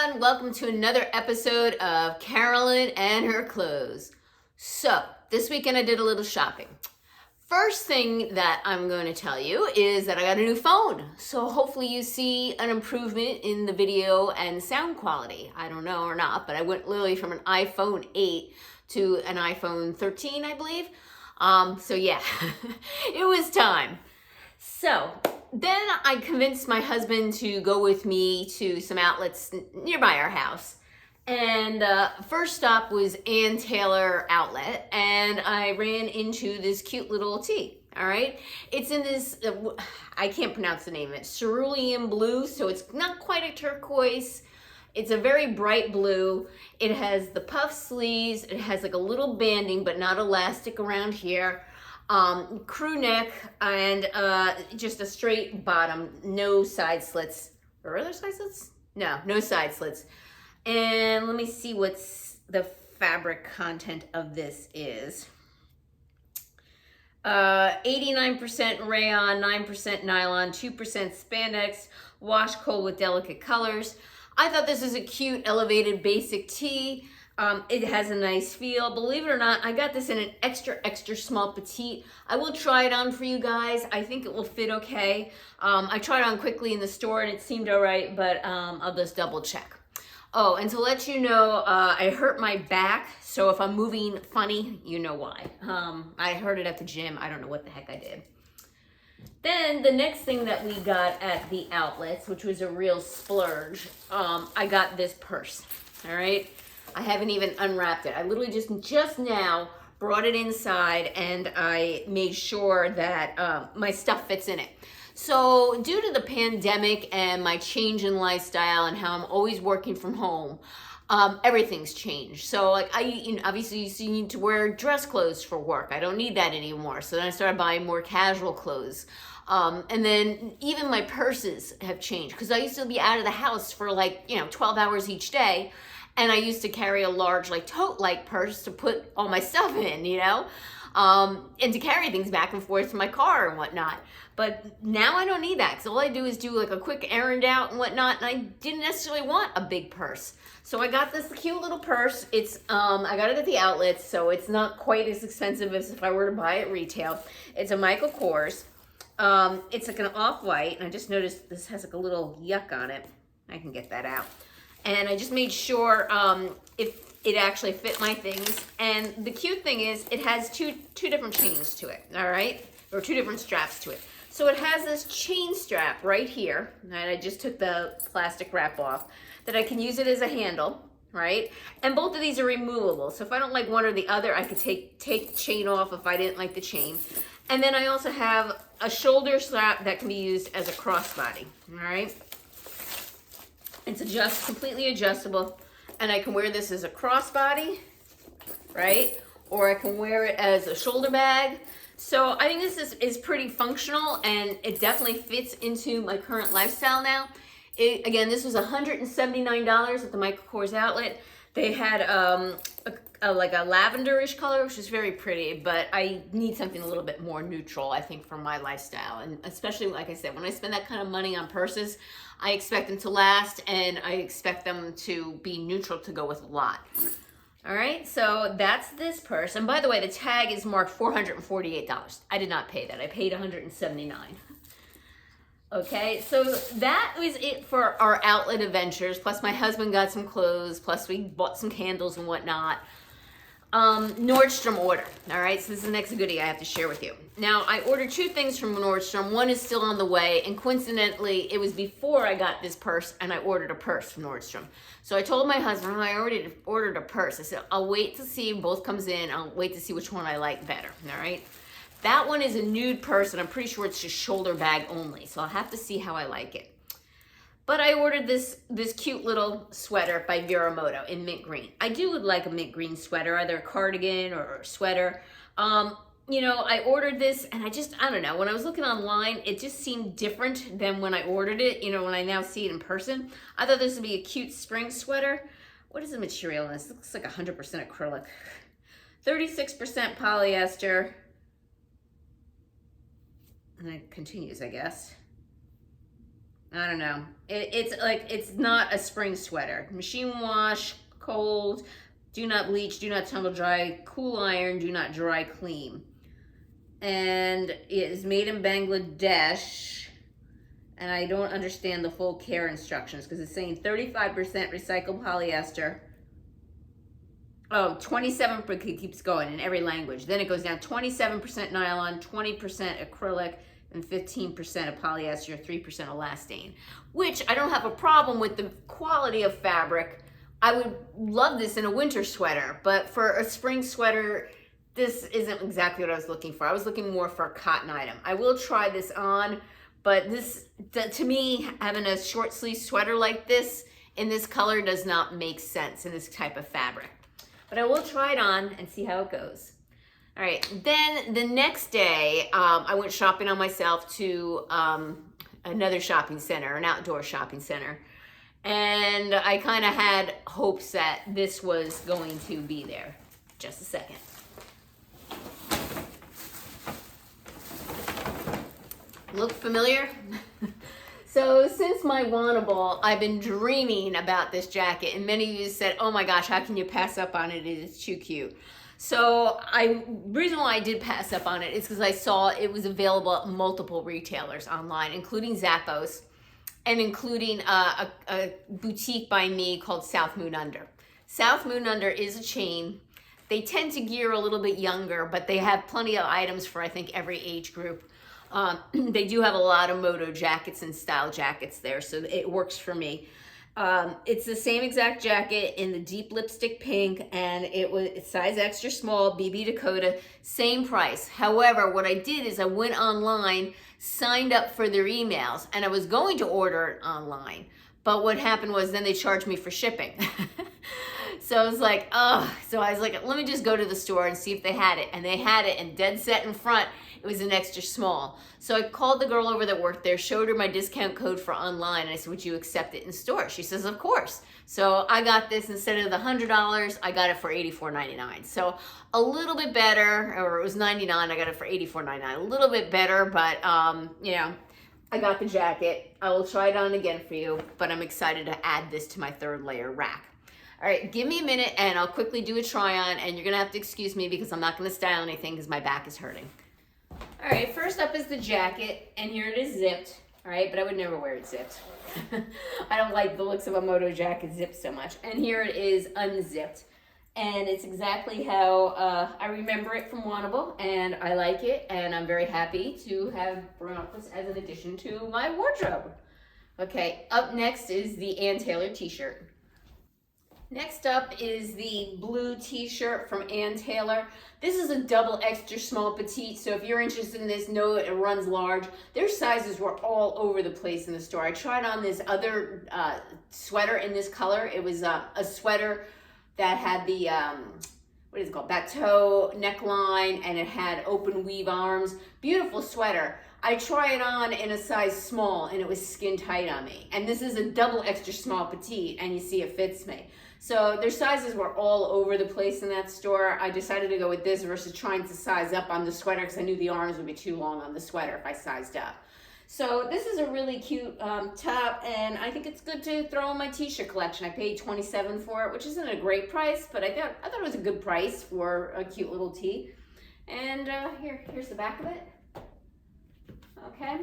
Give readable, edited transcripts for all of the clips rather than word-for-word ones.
everyone. Welcome to another episode of Carolyn and her clothes. So, this weekend I did a little shopping. First thing that I'm going to tell you is that I got a new phone. So hopefully you see an improvement in the video and sound quality. I don't know or not, but I went literally from an iPhone 8 to an iPhone 13, I believe. So yeah, it was time. So then I convinced my husband to go with me to some outlets nearby our house. And first stop was Ann Taylor Outlet, and I ran into this cute little tee. All right, it's in this, I can't pronounce the name of it, cerulean blue, so it's not quite a turquoise. It's a very bright blue. It has the puff sleeves. It has like a little banding, but not elastic around here. Crew neck and just a straight bottom, no side slits. Or are there side slits? No side slits. And let me see what's the fabric content of this is. 89% rayon, 9% nylon, 2% spandex, wash cold with delicate colors. I thought this was a cute, elevated, basic tee. It has a nice feel. Believe it or not, I got this in an extra small petite. I will try it on for you guys. I think it will fit okay. I tried it on quickly in the store and it seemed all right, but I'll just double check. Oh, and to let you know, I hurt my back, so if I'm moving funny, you know why. I hurt it at the gym. I don't know what the heck I did. Then the next thing that we got at the outlets, which was a real splurge, I got this purse, all right? I haven't even unwrapped it. I literally just now brought it inside and I made sure that my stuff fits in it. So due to the pandemic and my change in lifestyle and how I'm always working from home, everything's changed. So like obviously you need to wear dress clothes for work. I don't need that anymore. So then I started buying more casual clothes. And then even my purses have changed because I used to be out of the house for 12 hours each day. And I used to carry a large tote-like purse to put all my stuff in, and to carry things back and forth to my car and whatnot. But now I don't need that because all I do is do a quick errand out and whatnot, and I didn't necessarily want a big purse. So I got this cute little purse. It's I got it at the outlets, so it's not quite as expensive as if I were to buy it retail. It's a Michael Kors. It's like an off-white, and I just noticed this has a little yuck on it. I can get that out. And I just made sure if it actually fit my things. And the cute thing is it has two different chains to it, all right? Or two different straps to it. So it has this chain strap right here, and I just took the plastic wrap off, that I can use it as a handle, right? And both of these are removable. So if I don't like one or the other, I could take the chain off if I didn't like the chain. And then I also have a shoulder strap that can be used as a crossbody, all right? It's completely adjustable, and I can wear this as a crossbody, right? Or I can wear it as a shoulder bag. So I think this is pretty functional, and it definitely fits into my current lifestyle now. Again, this was $179 at the Michael Kors outlet. They had a lavenderish color, which is very pretty, but I need something a little bit more neutral, I think, for my lifestyle. And especially, like I said, when I spend that kind of money on purses, I expect them to last, and I expect them to be neutral to go with a lot. All right, so that's this purse. And by the way, the tag is marked $448. I did not pay that. I paid $179. Okay, so that was it for our outlet adventures. Plus my husband got some clothes, plus we bought some candles and whatnot. Nordstrom order. All right, so this is the next goodie I have to share with you. Now, I ordered two things from Nordstrom. One is still on the way, and coincidentally, it was before I got this purse, and I ordered a purse from Nordstrom. So I told my husband, I already ordered a purse. I said, I'll wait to see if both comes in. I'll wait to see which one I like better, all right? That one is a nude purse, and I'm pretty sure it's just shoulder bag only, so I'll have to see how I like it. But I ordered this cute little sweater by Viramoto in mint green. I do like a mint green sweater, either a cardigan or a sweater. I ordered this, and I don't know. When I was looking online, it just seemed different than when I ordered it, when I now see it in person. I thought this would be a cute spring sweater. What is the material in this? It looks like 100% acrylic. 36% polyester. And it continues, I guess. I don't know. It's like, it's not a spring sweater. Machine wash, cold, do not bleach, do not tumble dry, cool iron, do not dry clean. And it is made in Bangladesh. And I don't understand the full care instructions because it's saying 35% recycled polyester. Oh, 27, it keeps going in every language. Then it goes down 27% nylon, 20% acrylic, and 15% of polyester, 3% elastane. Which I don't have a problem with the quality of fabric. I would love this in a winter sweater, but for a spring sweater, this isn't exactly what I was looking for. I was looking more for a cotton item. I will try this on, but this, to me, having a short sleeve sweater like this in this color does not make sense in this type of fabric. But I will try it on and see how it goes. All right, then the next day, I went shopping on myself to another shopping center, an outdoor shopping center. And I kind of had hopes that this was going to be there. Just a second. Look familiar? So since my Wantable, I've been dreaming about this jacket, and many of you said, oh my gosh, how can you pass up on it? It's too cute. So reason why I did pass up on it is because I saw it was available at multiple retailers online, including Zappos, and including a boutique by me called South Moon Under. South Moon Under is a chain. They tend to gear a little bit younger, but they have plenty of items for, I think, every age group. They do have a lot of moto jackets and style jackets there, so it works for me. It's the same exact jacket in the deep lipstick pink, and it was size extra small, BB Dakota, same price. However, what I did is I went online, signed up for their emails, and I was going to order it online. But what happened was then they charged me for shipping. So I was like, oh, so I was like, let me just go to the store and see if they had it. And they had it, and dead set in front, it was an extra small. So I called the girl over that worked there, showed her my discount code for online, and I said, would you accept it in store? She says, of course. So I got this, instead of the $100, I got it for $84.99. So a little bit better, or it was $99, I got it for $84.99. A little bit better, but you know, I got the jacket. I will try it on again for you, but I'm excited to add this to my third layer rack. All right, give me a minute and I'll quickly do a try on, and you're gonna have to excuse me because I'm not gonna style anything because my back is hurting. All right, first up is the jacket, and here it is zipped. All right, but I would never wear it zipped. I don't like the looks of a moto jacket zipped so much. And here it is unzipped. And it's exactly how I remember it from Wantable, and I like it, and I'm very happy to have brought this as an addition to my wardrobe. Okay, up next is the Ann Taylor t-shirt. Next up is the blue t-shirt from Ann Taylor. This is a double extra small petite, so if you're interested in this, know it runs large. Their sizes were all over the place in the store. I tried on this other sweater in this color. It was a sweater that had the, what is it called, bateau neckline, and it had open weave arms. Beautiful sweater. I tried it on in a size small, and it was skin tight on me. And this is a double extra small petite, and you see it fits me. So their sizes were all over the place in that store. I decided to go with this versus trying to size up on the sweater because I knew the arms would be too long on the sweater if I sized up. So this is a really cute top, and I think it's good to throw in my t-shirt collection. I paid $27 for it, which isn't a great price, but I thought it was a good price for a cute little tee. And here's the back of it. Okay.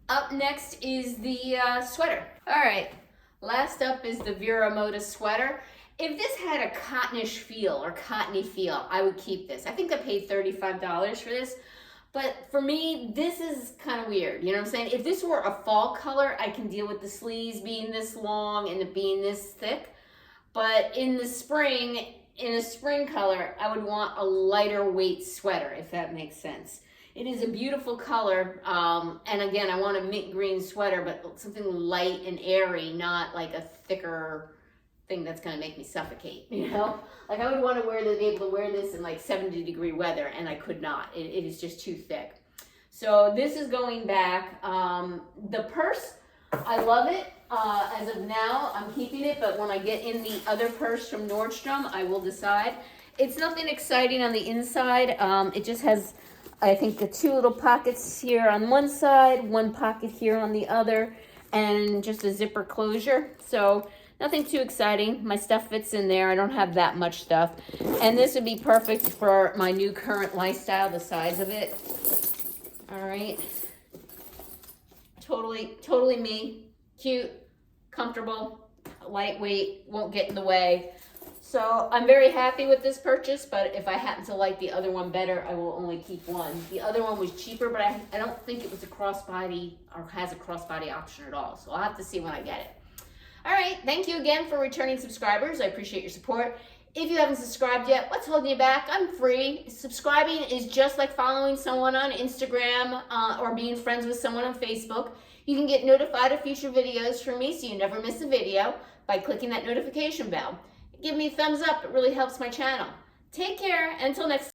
Up next is the sweater. All right. Last up is the Vera Moda sweater. If this had a cottonish feel or cottony feel, I would keep this. I think I paid $35 for this. But for me, this is kind of weird. You know what I'm saying? If this were a fall color, I can deal with the sleeves being this long and it being this thick. But in the spring, in a spring color, I would want a lighter weight sweater, if that makes sense. It is a beautiful color, and again, I want a mint green sweater, but something light and airy, not like a thicker thing that's gonna make me suffocate, you know? Like I would want to be able to wear this in like 70-degree weather, and I could not. It is just too thick. So this is going back. The purse, I love it. As of now, I'm keeping it, but when I get in the other purse from Nordstrom, I will decide. It's nothing exciting on the inside. It just has, I think, the two little pockets here on one side, one pocket here on the other, and just a zipper closure. So nothing too exciting. My stuff fits in there. I don't have that much stuff. And this would be perfect for my new current lifestyle, the size of it. All right. Totally me. Cute, comfortable, lightweight, won't get in the way. So I'm very happy with this purchase, but if I happen to like the other one better, I will only keep one. The other one was cheaper, but I don't think it was a crossbody or has a crossbody option at all. So I'll have to see when I get it. All right, thank you again for returning subscribers. I appreciate your support. If you haven't subscribed yet, what's holding you back? I'm free. Subscribing is just like following someone on Instagram or being friends with someone on Facebook. You can get notified of future videos from me so you never miss a video by clicking that notification bell. Give me a thumbs up. It really helps my channel. Take care. Until next time.